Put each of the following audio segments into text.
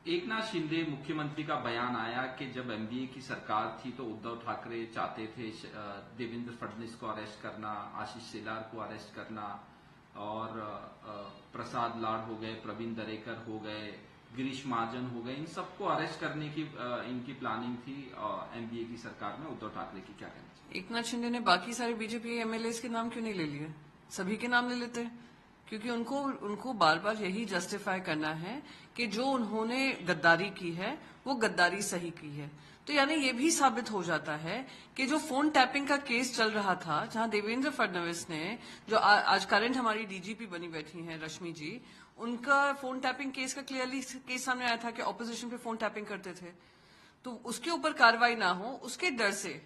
एकनाथ शिंदे मुख्यमंत्री का बयान आया कि जब एनडीए की सरकार थी तो उद्धव ठाकरे चाहते थे देवेंद्र फडणवीस को अरेस्ट करना, आशीष शेलार को अरेस्ट करना और प्रसाद लाड हो गए, प्रवीण दरेकर हो गए, गिरीश महाजन हो गए, इन सबको अरेस्ट करने की इनकी प्लानिंग थी एनडीए की सरकार में। उद्धव ठाकरे की क्या कहना चाहिए? एकनाथ शिंदे ने बाकी सारे बीजेपी एमएलए के नाम क्यों नहीं ले लिए? सभी के नाम ले लेते हैं, क्योंकि उनको बार बार यही जस्टिफाई करना है कि जो उन्होंने गद्दारी की है वो गद्दारी सही की है। तो यानी ये भी साबित हो जाता है कि जो फोन टैपिंग का केस चल रहा था, जहां देवेंद्र फडणवीस ने, जो आज करंट हमारी डीजीपी बनी बैठी हैं रश्मि जी, उनका फोन टैपिंग केस का क्लियरली केस सामने आया था कि ऑपोजिशन पे फोन टैपिंग करते थे, तो उसके ऊपर कार्रवाई ना हो उसके डर से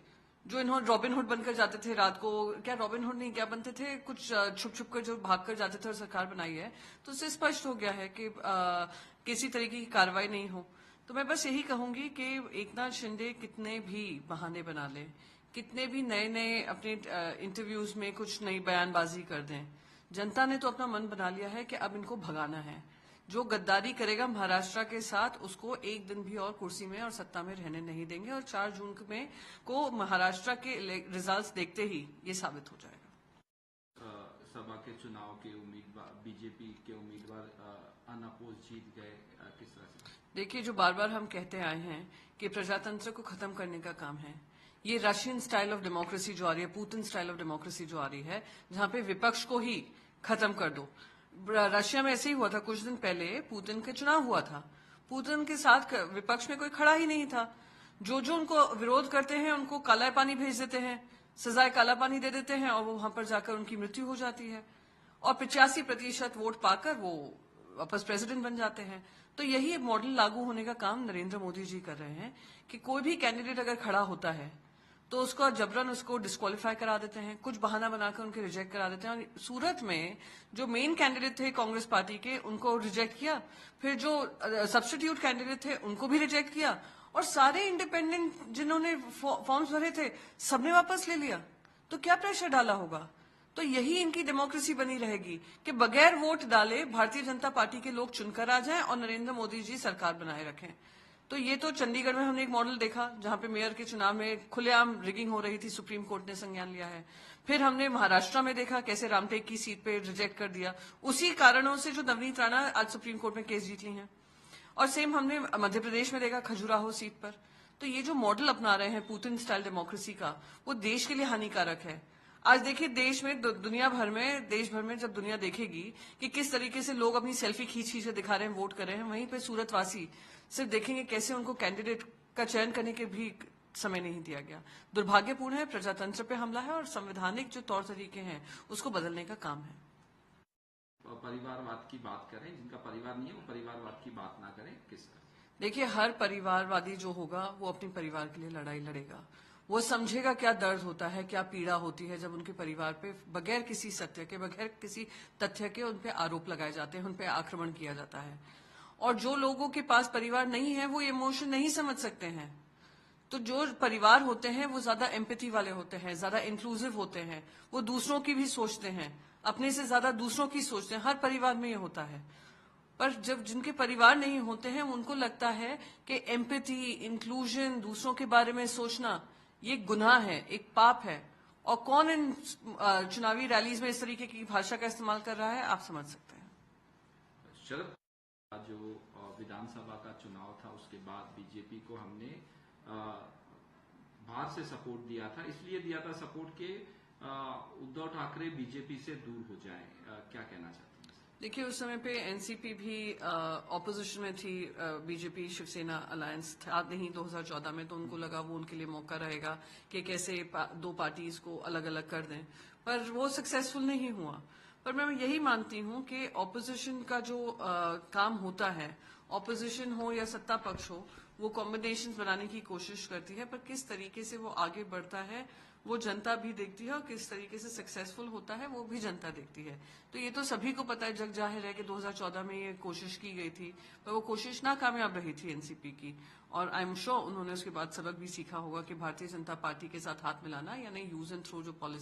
जो इन्होंने रॉबिन हुड बनकर जाते थे रात को, क्या रॉबिन हुड नहीं क्या बनते थे, कुछ छुप छुप कर जो भाग कर जाते थे और सरकार बनाई है, तो उससे स्पष्ट हो गया है कि किसी तरीके की कार्रवाई नहीं हो। तो मैं बस यही कहूंगी कि एकनाथ शिंदे कितने भी बहाने बना ले, कितने भी नए नए अपने इंटरव्यूज में कुछ नई बयानबाजी कर दें, जनता ने तो अपना मन बना लिया है कि अब इनको भगाना है। जो गद्दारी करेगा महाराष्ट्र के साथ, उसको एक दिन भी और कुर्सी में और सत्ता में रहने नहीं देंगे, और 4 जून में को महाराष्ट्र के रिजल्ट्स देखते ही ये साबित हो जाएगा। सभा के चुनाव के उम्मीदवार, बीजेपी के उम्मीदवार अनअपोज जीत गए, किस तरह से? देखिए, जो बार बार हम कहते आए हैं कि प्रजातंत्र को खत्म करने का काम है, ये रशियन स्टाइल ऑफ डेमोक्रेसी जो आ रही है, पुतिन स्टाइल ऑफ डेमोक्रेसी जो आ रही है, जहां पे विपक्ष को ही खत्म कर दो। रशिया में ऐसे ही हुआ था, कुछ दिन पहले पुतिन के चुनाव हुआ था, पुतिन के साथ विपक्ष में कोई खड़ा ही नहीं था। जो जो उनको विरोध करते हैं उनको काला पानी भेज देते हैं, सजाए काला पानी दे देते हैं, और वो वहां पर जाकर उनकी मृत्यु हो जाती है, और 85% वोट पाकर वो वापस प्रेसिडेंट बन जाते हैं। तो यही मॉडल लागू होने का काम नरेंद्र मोदी जी कर रहे हैं कि कोई भी कैंडिडेट अगर खड़ा होता है तो उसको जबरन उसको डिस्क्वालीफाई करा देते हैं, कुछ बहाना बनाकर उनके रिजेक्ट करा देते हैं। और सूरत में जो मेन कैंडिडेट थे कांग्रेस पार्टी के, उनको रिजेक्ट किया, फिर जो सब्स्टिट्यूट कैंडिडेट थे उनको भी रिजेक्ट किया, और सारे इंडिपेंडेंट जिन्होंने फॉर्म्स भरे थे सबने वापस ले लिया। तो क्या प्रेशर डाला होगा? तो यही इनकी डेमोक्रेसी बनी रहेगी कि बगैर वोट डाले भारतीय जनता पार्टी के लोग चुनकर आ जाएं और नरेंद्र मोदी जी सरकार बनाए रखें। तो ये तो चंडीगढ़ में हमने एक मॉडल देखा जहां पे मेयर के चुनाव में खुलेआम रिगिंग हो रही थी, सुप्रीम कोर्ट ने संज्ञान लिया है। फिर हमने महाराष्ट्र में देखा कैसे रामटेक की सीट पे रिजेक्ट कर दिया, उसी कारणों से जो नवनीत राणा आज सुप्रीम कोर्ट में केस जीत ली हैं। और सेम हमने मध्य प्रदेश में देखा खजुराहो सीट पर। तो ये जो मॉडल अपना रहे हैं पुतिन स्टाइल डेमोक्रेसी का, वो देश के लिए हानिकारक है। आज देखिए देश में, दुनिया भर में, देश भर में जब दुनिया देखेगी कि किस तरीके से लोग अपनी सेल्फी खींच खींच के दिखा रहे हैं, वोट कर रहे हैं, वहीं पे सूरतवासी सिर्फ देखेंगे कैसे उनको कैंडिडेट का चयन करने के भी समय नहीं दिया गया। दुर्भाग्यपूर्ण है, प्रजातंत्र पे हमला है, और संवैधानिक जो तौर तरीके हैं उसको बदलने का काम है। परिवारवाद की बात करें, जिनका परिवार नहीं है वो परिवारवाद की बात ना करें, किस? देखिए, हर परिवारवादी जो होगा वो अपने परिवार के लिए लड़ाई लड़ेगा। वो समझेगा क्या दर्द होता है, क्या पीड़ा होती है जब उनके परिवार पे बगैर किसी सत्य के, बगैर किसी तथ्य के उन पे आरोप लगाए जाते हैं, उन पे आक्रमण किया जाता है। और जो लोगों के पास परिवार नहीं है वो इमोशन नहीं समझ सकते हैं। तो जो परिवार होते हैं वो ज्यादा एम्पैथी वाले होते हैं, ज्यादा इंक्लूसिव होते हैं, वो दूसरों की भी सोचते हैं, अपने से ज्यादा दूसरों की सोचते हैं। हर परिवार में ये होता है। पर जब जिनके परिवार नहीं होते हैं उनको लगता है कि एम्पैथी, इंक्लूजन, दूसरों के बारे में सोचना ये गुनाह है, एक पाप है। और कौन इन चुनावी रैलीज में इस तरीके की भाषा का इस्तेमाल कर रहा है, आप समझ सकते हैं। शरद, जो विधानसभा का चुनाव था उसके बाद बीजेपी को हमने बाहर से सपोर्ट दिया था, इसलिए दिया था सपोर्ट के उद्धव ठाकरे बीजेपी से दूर हो जाएं, क्या कहना चाहते हैं? देखिए, उस समय पे एनसीपी भी ऑपोजिशन में थी, बीजेपी शिवसेना अलायंस था नहीं 2014 में, तो उनको लगा वो उनके लिए मौका रहेगा कि कैसे दो पार्टीज को अलग अलग कर दें, पर वो सक्सेसफुल नहीं हुआ। पर मैं यही मानती हूं कि ऑपोजिशन का जो काम होता है, ऑपोजिशन हो या सत्ता पक्ष हो, वो कॉम्बिनेशन बनाने की कोशिश करती है, पर किस तरीके से वो आगे बढ़ता है वो जनता भी देखती है, और किस तरीके से सक्सेसफुल होता है वो भी जनता देखती है। तो ये तो सभी को पता है, जग जाहिर है कि 2014 में ये कोशिश की गई थी, पर वो कोशिश नाकामयाब रही थी एनसीपी की। और आई एम श्योर उन्होंने उसके बाद सबक भी सीखा होगा कि भारतीय जनता पार्टी के साथ हाथ मिलाना, यानी यूज एंड थ्रो जो पॉलिसी